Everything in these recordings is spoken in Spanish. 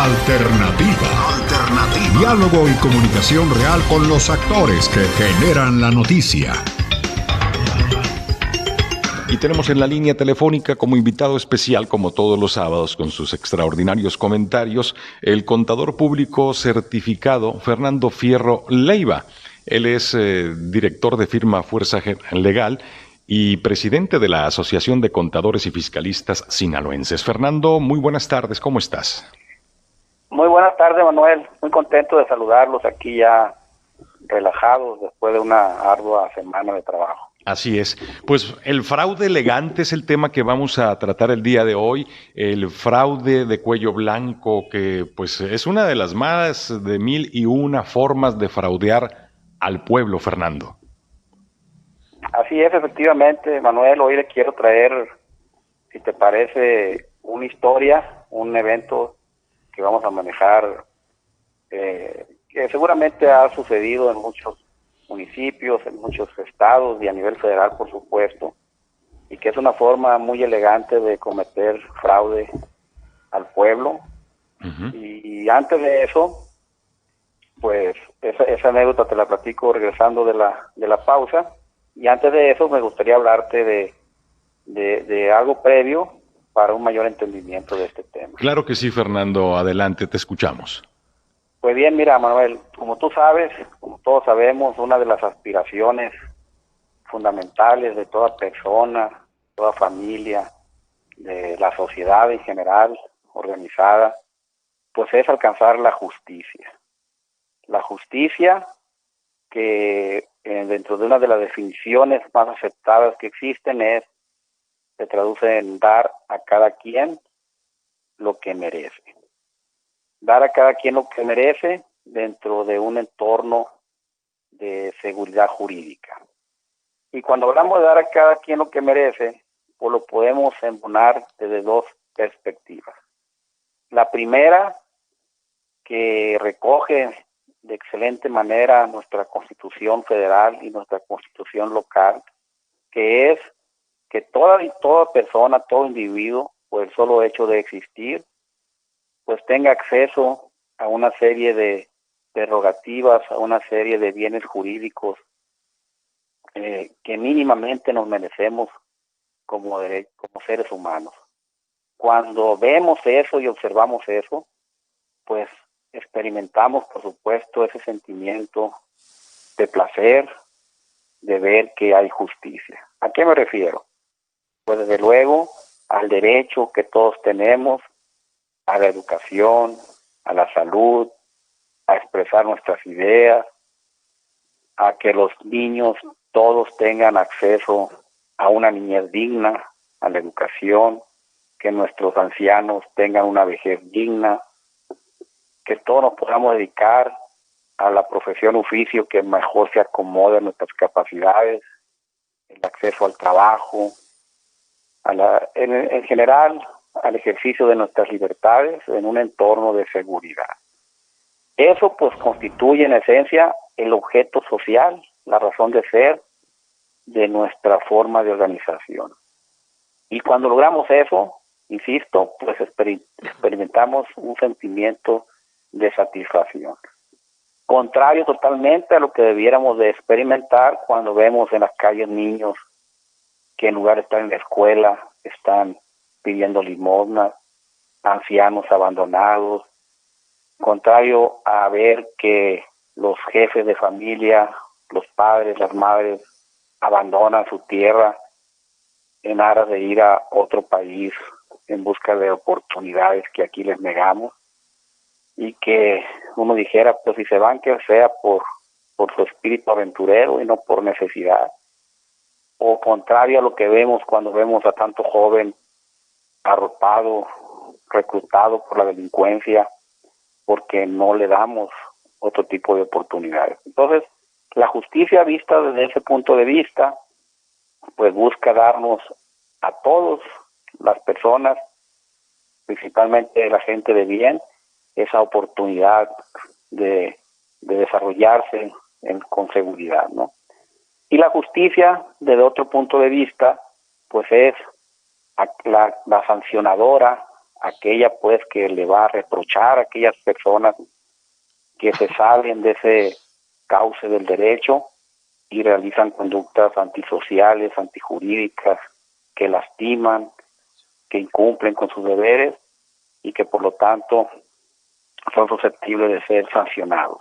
Alternativa. Diálogo y comunicación real con los actores que generan la noticia. Y tenemos en la línea telefónica como invitado especial, como todos los sábados, con sus extraordinarios comentarios, el contador público certificado Fernando Fierro Leiva. Él es director de firma Fuerza Legal y presidente de la Asociación de Contadores y Fiscalistas Sinaloenses. Fernando, muy buenas tardes, ¿cómo estás? Muy buenas tardes, Manuel. Muy contento de saludarlos aquí ya relajados después de una ardua semana de trabajo. Así es. Pues el fraude elegante es el tema que vamos a tratar el día de hoy. El fraude de cuello blanco, que pues es una de las más de 1001 formas de fraudear al pueblo, Fernando. Así es, efectivamente, Manuel. Hoy le quiero traer, si te parece, una historia, un evento que vamos a manejar, que seguramente ha sucedido en muchos municipios, en muchos estados y a nivel federal, por supuesto, y que es una forma muy elegante de cometer fraude al pueblo. Uh-huh. Y antes de eso, pues esa anécdota te la platico regresando de la pausa, y antes de eso me gustaría hablarte de algo previo para un mayor entendimiento de este tema. Claro que sí, Fernando, adelante, te escuchamos. Pues bien, mira, Manuel, como tú sabes, como todos sabemos, una de las aspiraciones fundamentales de toda persona, toda familia, de la sociedad en general, organizada, pues es alcanzar la justicia. La justicia que dentro de una de las definiciones más aceptadas que existen se traduce en dar a cada quien lo que merece. Dar a cada quien lo que merece dentro de un entorno de seguridad jurídica. Y cuando hablamos de dar a cada quien lo que merece, pues lo podemos embonar desde dos perspectivas. La primera, que recoge de excelente manera nuestra Constitución Federal y nuestra Constitución local, que es que toda persona, todo individuo, por el solo hecho de existir, pues tenga acceso a una serie de prerrogativas, a una serie de bienes jurídicos que mínimamente nos merecemos como seres humanos. Cuando vemos eso y observamos eso, pues experimentamos, por supuesto, ese sentimiento de placer, de ver que hay justicia. ¿A qué me refiero? Pues desde luego al derecho que todos tenemos a la educación, a la salud, a expresar nuestras ideas, a que los niños todos tengan acceso a una niñez digna, a la educación, que nuestros ancianos tengan una vejez digna, que todos nos podamos dedicar a la profesión oficio que mejor se acomode a nuestras capacidades, el acceso al trabajo, en general al ejercicio de nuestras libertades en un entorno de seguridad. Eso pues constituye en esencia el objeto social, la razón de ser de nuestra forma de organización. Y cuando logramos eso, insisto, pues experimentamos un sentimiento de satisfacción. Contrario totalmente a lo que debiéramos de experimentar cuando vemos en las calles niños que en lugar de estar en la escuela están pidiendo limosna, ancianos abandonados. Contrario a ver que los jefes de familia, los padres, las madres, abandonan su tierra en aras de ir a otro país en busca de oportunidades que aquí les negamos, y que uno dijera, pues si se van, que sea por su espíritu aventurero y no por necesidad. O contrario a lo que vemos cuando vemos a tanto joven arropado, reclutado por la delincuencia, porque no le damos otro tipo de oportunidades. Entonces, la justicia vista desde ese punto de vista, pues busca darnos a todos las personas, principalmente la gente de bien, esa oportunidad de desarrollarse con seguridad, ¿no? Y la justicia, desde otro punto de vista, pues es la sancionadora aquella pues que le va a reprochar a aquellas personas que se salen de ese cauce del derecho y realizan conductas antisociales, antijurídicas, que lastiman, que incumplen con sus deberes y que por lo tanto son susceptibles de ser sancionados.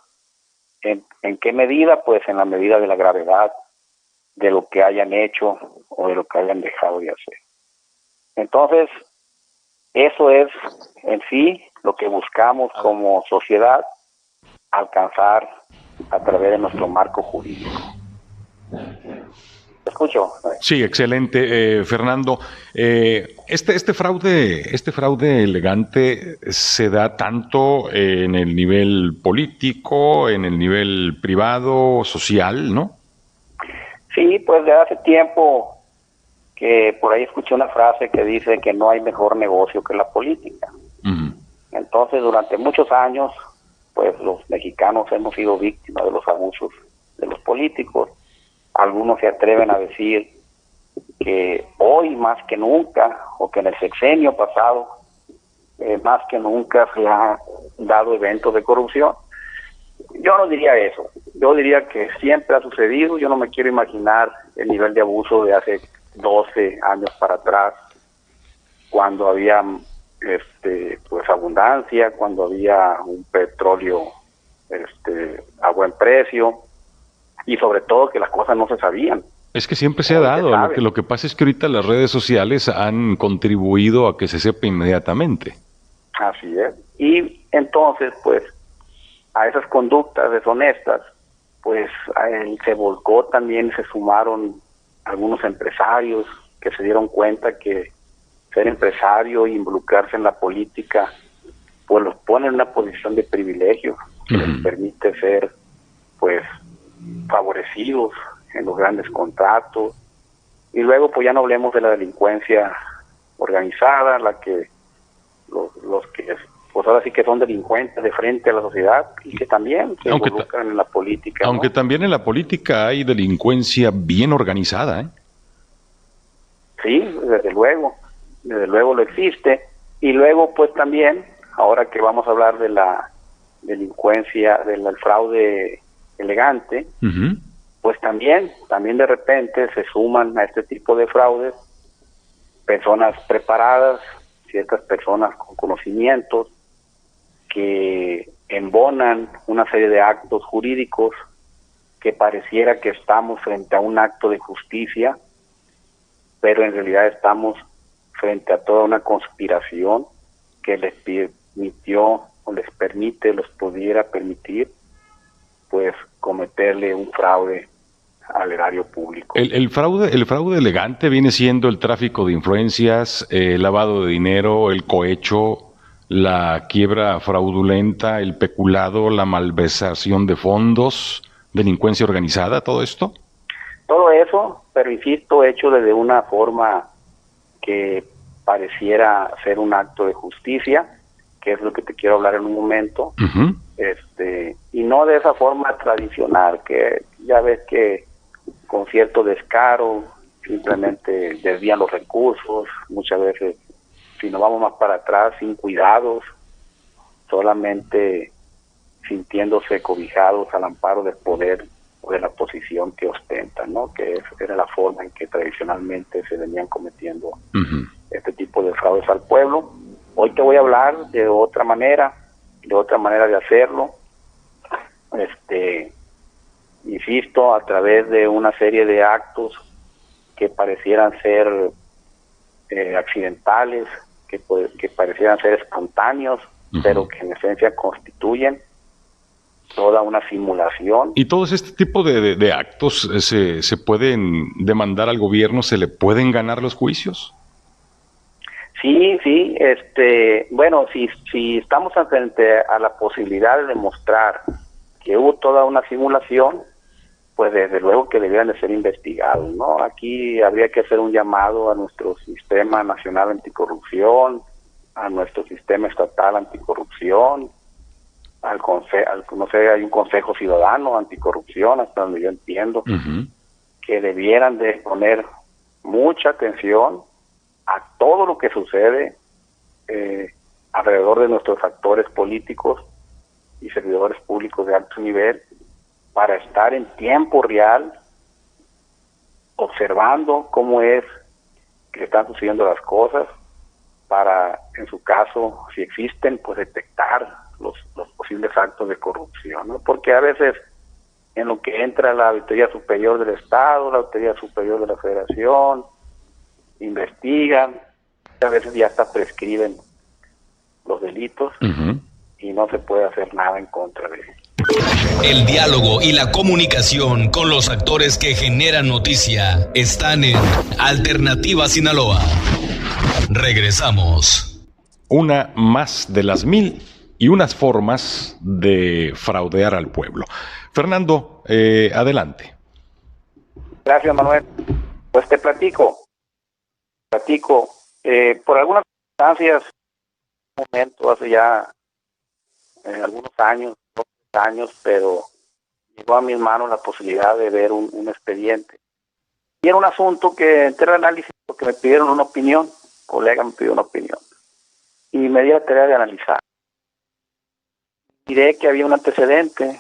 ¿En qué medida? Pues en la medida de la gravedad de lo que hayan hecho o de lo que hayan dejado de hacer. Entonces, eso es en sí lo que buscamos como sociedad alcanzar a través de nuestro marco jurídico. ¿Te escucho? Sí, excelente, Fernando. Este fraude elegante se da tanto en el nivel político, en el nivel privado, social, ¿no? Sí, pues de hace tiempo que por ahí escuché una frase que dice que no hay mejor negocio que la política. Uh-huh. Entonces, durante muchos años, pues los mexicanos hemos sido víctimas de los abusos de los políticos. Algunos se atreven a decir que hoy más que nunca, o que en el sexenio pasado, más que nunca se han dado eventos de corrupción. Yo no diría eso. Yo diría que siempre ha sucedido. Yo no me quiero imaginar el nivel de abuso de hace 12 años para atrás, cuando había pues abundancia, cuando había un petróleo a buen precio, y sobre todo que las cosas no se sabían. Es que siempre se ha dado. Lo que pasa es que ahorita las redes sociales han contribuido a que se sepa inmediatamente. Así es. Y entonces, pues, a esas conductas deshonestas, pues se volcó también, se sumaron algunos empresarios que se dieron cuenta que ser empresario e involucrarse en la política, pues los pone en una posición de privilegio, que les permite ser, pues, favorecidos en los grandes contratos. Y luego, pues ya no hablemos de la delincuencia organizada, la que los que pues ahora sí que son delincuentes de frente a la sociedad y que también se involucran en la política. Aunque también en la política hay delincuencia bien organizada, ¿eh? Sí, desde luego lo existe. Y luego, pues también, ahora que vamos a hablar de la delincuencia, del fraude elegante, pues también de repente se suman a este tipo de fraudes personas preparadas, ciertas personas con conocimientos, que embonan una serie de actos jurídicos que pareciera que estamos frente a un acto de justicia, pero en realidad estamos frente a toda una conspiración que les permitió o les permite, los pudiera permitir, pues cometerle un fraude al erario público. El fraude elegante viene siendo el tráfico de influencias, el lavado de dinero, el cohecho, la quiebra fraudulenta, el peculado, la malversación de fondos, delincuencia organizada, ¿todo esto? Todo eso, pero insisto, hecho desde una forma que pareciera ser un acto de justicia, que es lo que te quiero hablar en un momento, y no de esa forma tradicional, que ya ves que con cierto descaro simplemente desvían los recursos, muchas veces, si nos vamos más para atrás, sin cuidados, solamente sintiéndose cobijados al amparo del poder o de la posición que ostentan, ¿no? Que era la forma en que tradicionalmente se venían cometiendo este tipo de fraudes al pueblo. Hoy te voy a hablar de otra manera de hacerlo, insisto, a través de una serie de actos que parecieran ser accidentales, que parecieran ser espontáneos, pero que en esencia constituyen toda una simulación. ¿Y todos este tipo de actos se pueden demandar al gobierno? ¿Se le pueden ganar los juicios? Sí, bueno, si estamos frente a la posibilidad de demostrar que hubo toda una simulación, pues desde luego que debieran de ser investigados, ¿no? Aquí habría que hacer un llamado a nuestro sistema nacional anticorrupción, a nuestro sistema estatal anticorrupción, no sé, hay un consejo ciudadano anticorrupción, hasta donde yo entiendo, que debieran de poner mucha atención a todo lo que sucede alrededor de nuestros actores políticos y servidores públicos de alto nivel para estar en tiempo real observando cómo es que están sucediendo las cosas, para, en su caso, si existen, pues detectar los posibles actos de corrupción, ¿no? Porque a veces en lo que entra la Auditoría Superior del Estado, la Auditoría Superior de la Federación, investigan, a veces ya hasta prescriben los delitos y no se puede hacer nada en contra de ellos. El diálogo y la comunicación con los actores que generan noticia están en Alternativa Sinaloa. Regresamos. Una más de las 1001 formas de fraudear al pueblo. Fernando, adelante. Gracias, Manuel. Pues te platico. Por algunas circunstancias, un momento, hace ya algunos años, pero llegó a mis manos la posibilidad de ver un expediente. Y era un asunto que entré al análisis porque me pidieron una opinión, un colega me pidió una opinión, y me di la tarea de analizar. Diré que había un antecedente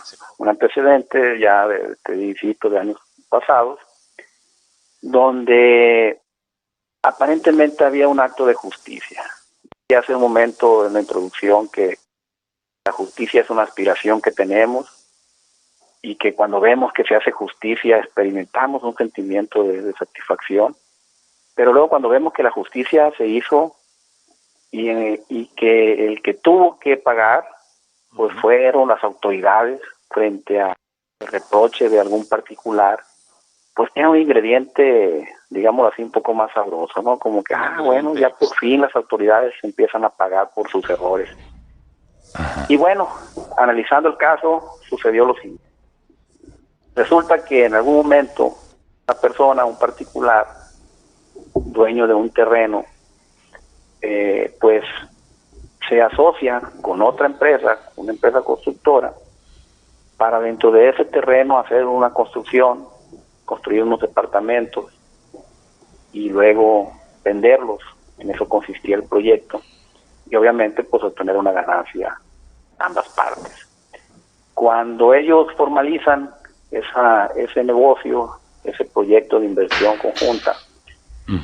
ya de años pasados, donde aparentemente había un acto de justicia. Y hace un momento en la introducción que la justicia es una aspiración que tenemos y que cuando vemos que se hace justicia experimentamos un sentimiento de satisfacción, pero luego cuando vemos que la justicia se hizo y que el que tuvo que pagar pues fueron las autoridades frente al reproche de algún particular, pues tiene un ingrediente, digamos así, un poco más sabroso, ¿no? Como que, bueno, ya por fin las autoridades empiezan a pagar por sus errores. Y bueno, analizando el caso, sucedió lo siguiente. Resulta que en algún momento una persona, un particular, dueño de un terreno, pues se asocia con otra empresa, una empresa constructora, para dentro de ese terreno hacer una construcción, construir unos departamentos y luego venderlos. En eso consistía el proyecto. Y obviamente pues obtener una ganancia ambas partes. Cuando ellos formalizan ese negocio, ese proyecto de inversión conjunta,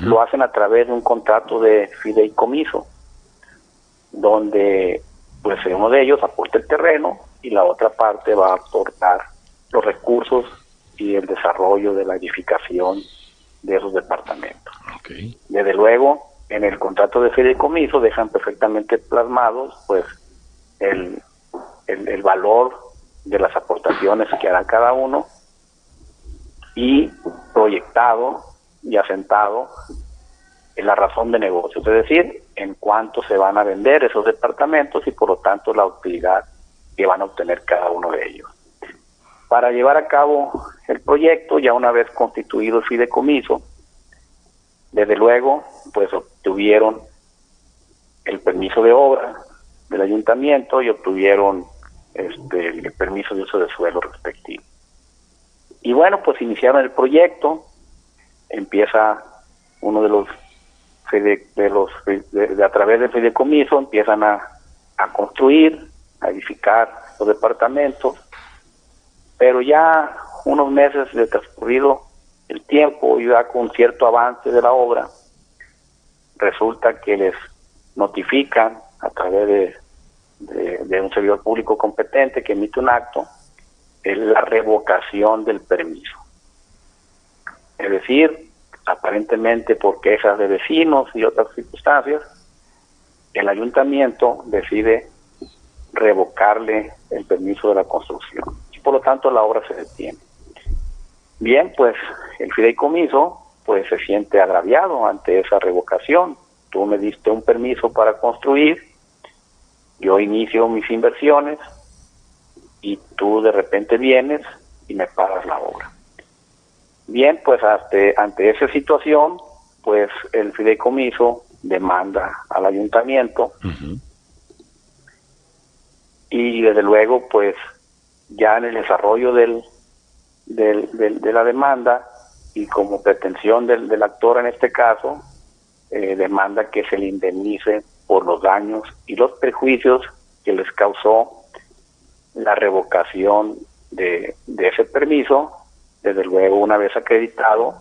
lo hacen a través de un contrato de fideicomiso, donde pues uno de ellos aporta el terreno y la otra parte va a aportar los recursos y el desarrollo de la edificación de esos departamentos. Okay. Desde luego, en el contrato de fideicomiso dejan perfectamente plasmados pues el valor de las aportaciones que hará cada uno y proyectado y asentado en la razón de negocio, es decir, en cuánto se van a vender esos departamentos y por lo tanto la utilidad que van a obtener cada uno de ellos. Para llevar a cabo el proyecto, ya una vez constituido el fideicomiso, desde luego, pues obtuvieron el permiso de obra del ayuntamiento y obtuvieron el permiso de uso de suelo respectivo. Y bueno, pues iniciaron el proyecto, empieza uno de los a través del fideicomiso empiezan a construir, a edificar los departamentos, pero ya unos meses de transcurrido el tiempo y ya con cierto avance de la obra, resulta que les notifican a través de un servidor público competente que emite un acto, es la revocación del permiso. Es decir, aparentemente por quejas de vecinos y otras circunstancias, el ayuntamiento decide revocarle el permiso de la construcción y por lo tanto la obra se detiene. Bien, pues el fideicomiso pues se siente agraviado ante esa revocación. Tú me diste un permiso para construir, yo inicio mis inversiones y tú de repente vienes y me pagas la obra. Bien, pues ante esa situación, pues el fideicomiso demanda al ayuntamiento y desde luego pues ya en el desarrollo de la demanda y como pretensión del actor en este caso, demanda que se le indemnice por los daños y los perjuicios que les causó la revocación de ese permiso, desde luego una vez acreditado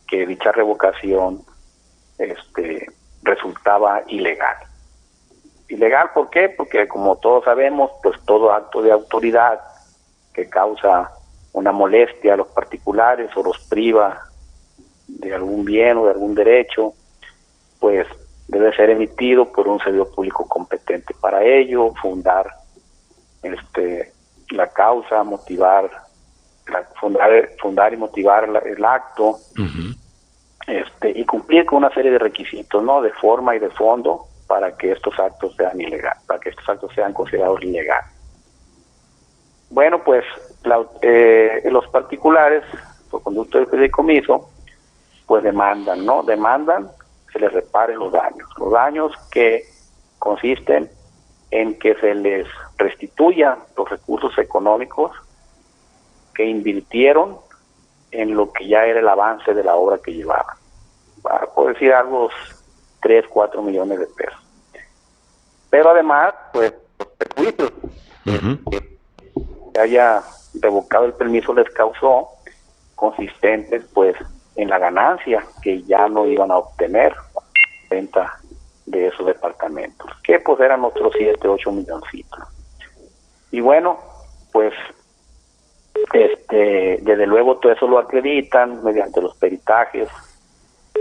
que dicha revocación resultaba ilegal. ¿Ilegal por qué? Porque como todos sabemos, pues todo acto de autoridad que causa una molestia a los particulares o los priva de algún bien o de algún derecho, pues debe ser emitido por un servidor público competente para ello, fundar la causa, fundar y motivar el acto, y cumplir con una serie de requisitos, ¿no? De forma y de fondo, para que estos actos sean ilegales, para que estos actos sean considerados ilegales. Bueno, pues los particulares, por conducto del fideicomiso, pues demandan, ¿no? Se les reparen los daños que consisten en que se les restituyan los recursos económicos que invirtieron en lo que ya era el avance de la obra que llevaban. Por decir algo, 3, 4 millones de pesos. Pero además, pues, los perjuicios que haya revocado el permiso les causó, consistentes, pues, en la ganancia que ya no iban a obtener venta de esos departamentos, que pues eran otros 7, 8 milloncitos. Y bueno, pues, desde luego todo eso lo acreditan mediante los peritajes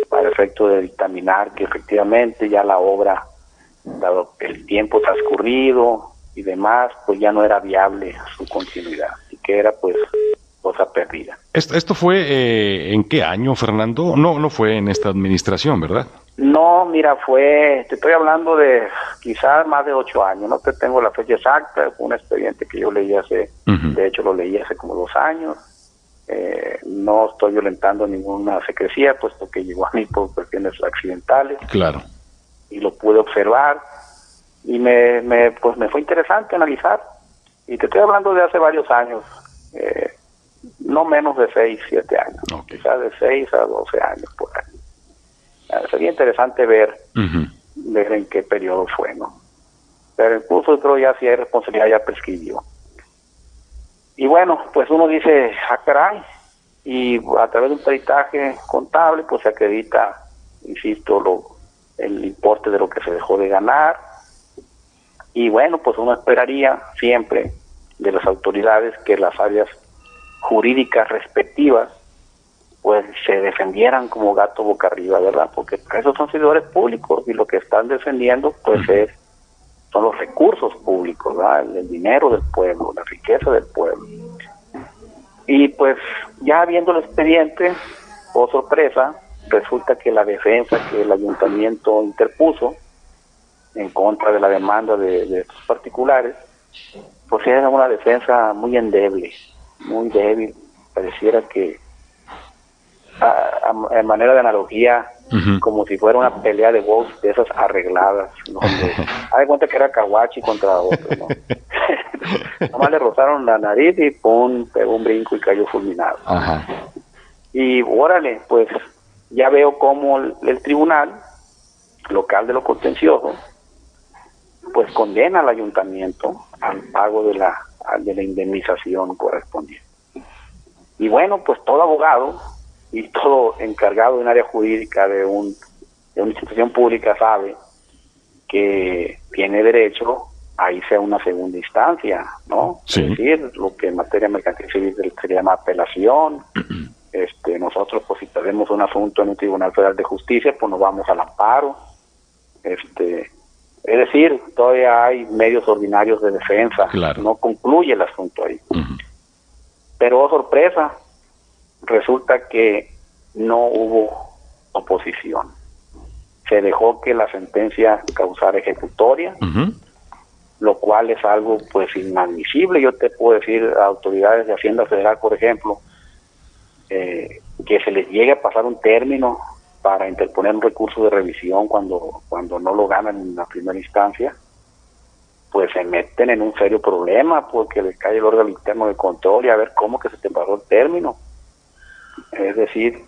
para efecto de dictaminar que efectivamente ya la obra, dado el tiempo transcurrido y demás, pues ya no era viable su continuidad y que era pues cosa perdida. ¿Esto fue en qué año, Fernando? No fue en esta administración, ¿verdad? No, mira, te estoy hablando de quizás más de 8 años, no te tengo la fecha exacta, fue un expediente que yo leí de hecho lo leí hace como 2 años. No estoy violentando ninguna secrecía, puesto que llegó a mí por cuestiones accidentales. Claro. Y lo pude observar y me fue interesante analizar. Y te estoy hablando de hace varios años, no menos de 6, 7 años, okay. Quizás de 6 a 12 años por ahí. Sería interesante ver en qué periodo fue, ¿no? Pero incluso creo ya si hay responsabilidad ya prescribió. Y bueno, pues uno dice, caray, y a través de un peritaje contable, pues se acredita, insisto, el importe de lo que se dejó de ganar. Y bueno, pues uno esperaría siempre de las autoridades que las áreas jurídicas respectivas pues se defendieran como gato boca arriba, ¿verdad? Porque esos son servidores públicos y lo que están defendiendo pues son los recursos públicos, ¿verdad? El dinero del pueblo, la riqueza del pueblo. Y pues ya viendo el expediente, oh sorpresa, resulta que la defensa que el ayuntamiento interpuso en contra de la demanda de estos particulares, pues era una defensa muy endeble, muy débil. Pareciera que en manera de analogía, como si fuera una pelea de box de esas arregladas, ¿no? Hay cuenta que era Caguachi contra otro, ¿no? Nomás le rozaron la nariz y pum, pegó un brinco y cayó fulminado. Ajá. Y órale, pues ya veo cómo el tribunal local de lo contencioso pues condena al ayuntamiento al pago de la indemnización correspondiente. Y bueno, pues todo abogado y todo encargado de un área jurídica de una institución pública sabe que tiene derecho a irse a una segunda instancia, ¿no? Sí. Es decir, lo que en materia mercantil civil se llama apelación. Nosotros, pues si tenemos un asunto en un Tribunal Federal de Justicia, pues nos vamos al amparo. Es decir, todavía hay medios ordinarios de defensa. Claro. No concluye el asunto ahí. Pero, oh sorpresa, resulta que no hubo oposición. Se dejó que la sentencia causara ejecutoria, lo cual es algo pues inadmisible. Yo te puedo decir a autoridades de Hacienda Federal, por ejemplo, que se les llegue a pasar un término para interponer un recurso de revisión cuando no lo ganan en la primera instancia, pues se meten en un serio problema porque les cae el órgano interno de control y a ver cómo que se te pasó el término. Es decir,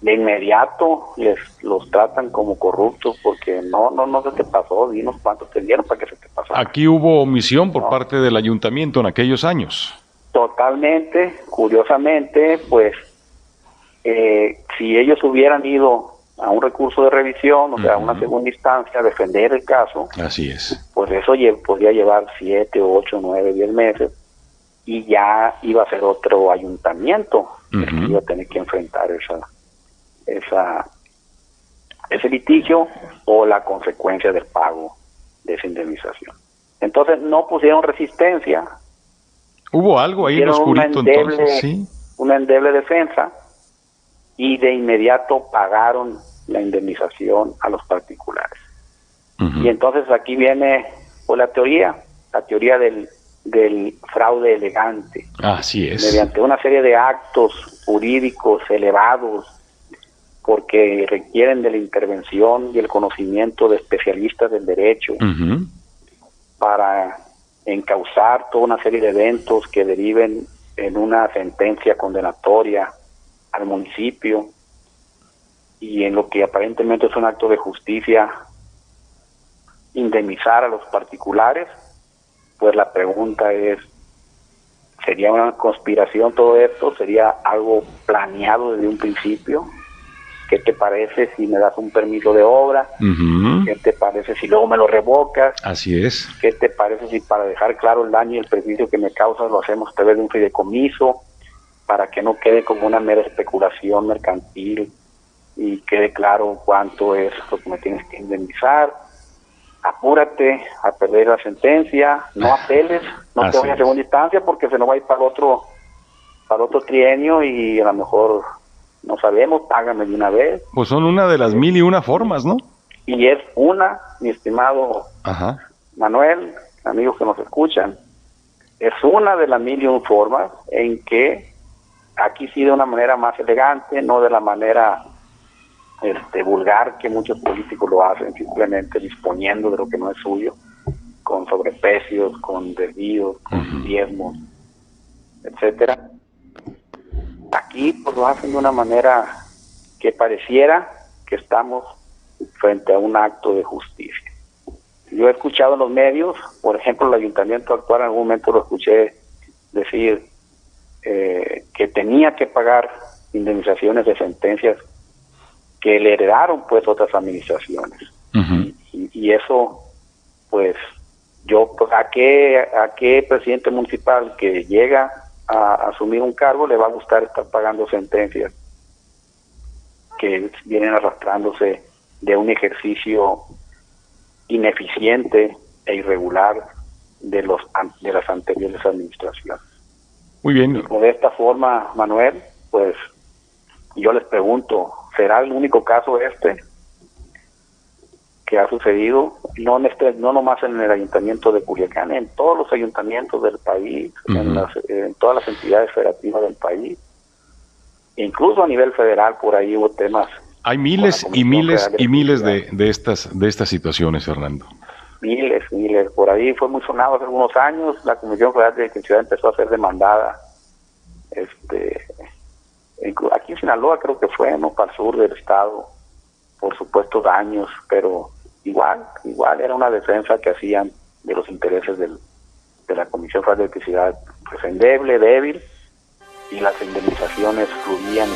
de inmediato los tratan como corruptos porque no se te pasó, dinos cuánto te dieron para que se te pasara. Aquí hubo omisión por parte del ayuntamiento en aquellos años. Totalmente, curiosamente, pues si ellos hubieran ido a un recurso de revisión, o sea, a una segunda instancia, a defender el caso, así es, pues eso podría llevar 7, 8, 9, 10 meses y ya iba a ser otro ayuntamiento el que iba a tener que enfrentar ese litigio o la consecuencia del pago de esa indemnización. Entonces no pusieron resistencia. Hubo algo ahí en lo oscurito entonces, ¿sí? Una endeble defensa y de inmediato pagaron la indemnización a los particulares. Y entonces aquí viene pues, la teoría del fraude elegante. Así es. Mediante una serie de actos jurídicos elevados, porque requieren de la intervención y el conocimiento de especialistas del derecho para encauzar toda una serie de eventos que deriven en una sentencia condenatoria al municipio y en lo que aparentemente es un acto de justicia indemnizar a los particulares. Pues la pregunta es, ¿sería una conspiración todo esto? ¿Sería algo planeado desde un principio? ¿Qué te parece si me das un permiso de obra? ¿Qué te parece si luego me lo revocas? Así es. ¿Qué te parece si para dejar claro el daño y el perjuicio que me causas lo hacemos a través de un fideicomiso para que no quede como una mera especulación mercantil y quede claro cuánto es lo que me tienes que indemnizar? Apúrate a perder la sentencia, no apeles, no te vayas a segunda instancia porque se nos va a ir para otro trienio y a lo mejor no sabemos, págame de una vez. Pues son una de las 1001 formas, ¿no? Y es una, mi estimado Manuel, amigos que nos escuchan, es una de las 1001 formas en que aquí sí de una manera más elegante, no de la manera vulgar que muchos políticos lo hacen, simplemente disponiendo de lo que no es suyo, con sobreprecios, con desvíos, con diezmos, etcétera. Aquí pues lo hacen de una manera que pareciera que estamos frente a un acto de justicia. Yo he escuchado en los medios, por ejemplo, el ayuntamiento actual en algún momento lo escuché decir que tenía que pagar indemnizaciones de sentencias que le heredaron pues otras administraciones. Y eso, pues, ¿a qué presidente municipal que llega a asumir un cargo le va a gustar estar pagando sentencias que vienen arrastrándose de un ejercicio ineficiente e irregular de las anteriores administraciones? Muy bien. Y de esta forma, Manuel, pues yo les pregunto, ¿será el único caso que ha sucedido? No nomás en el ayuntamiento de Culiacán, en todos los ayuntamientos del país, en todas las entidades federativas del país, incluso a nivel federal por ahí hubo temas. Hay miles y miles y miles de estas situaciones, Fernando. Miles. Por ahí fue muy sonado hace algunos años, la Comisión Federal de Electricidad empezó a ser demandada. Aquí en Sinaloa creo que fue, ¿no? Para el sur del estado, por supuestos daños, pero igual era una defensa que hacían de los intereses de la Comisión Federal de Electricidad, pues endeble, débil, y las indemnizaciones fluían.